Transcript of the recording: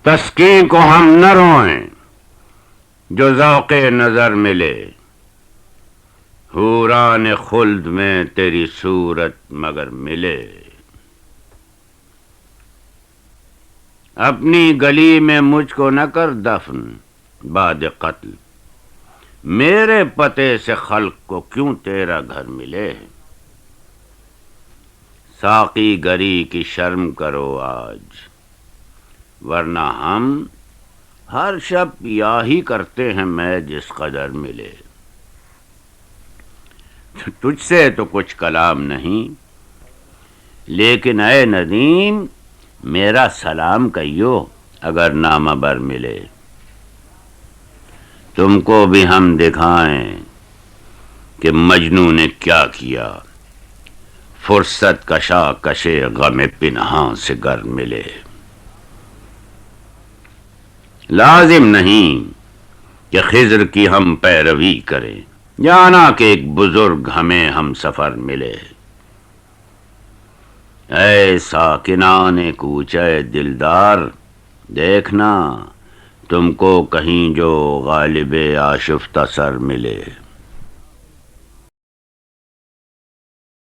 تسکیں کو ہم نہ روئیں جو ذوق نظر ملے، حوران خلد میں تیری صورت مگر ملے۔ اپنی گلی میں مجھ کو نہ کر دفن بعد قتل، میرے پتے سے خلق کو کیوں تیرا گھر ملے۔ ساقی گری کی شرم کرو آج، ورنہ ہم ہر شب پیا ہی کرتے ہیں میں جس قدر ملے۔ تجھ سے تو کچھ کلام نہیں، لیکن اے ندیم میرا سلام کہیو اگر نامہ بر ملے۔ تم کو بھی ہم دکھائیں کہ مجنوں نے کیا کیا، فرصت کشا کشے غم پنہاں سے گر ملے۔ لازم نہیں کہ خضر کی ہم پیروی کریں، جانا کہ ایک بزرگ ہمیں ہم سفر ملے۔ اے ساکنان کوچۂ دلدار، دیکھنا تم کو کہیں جو غالب آشفتہ سر ملے۔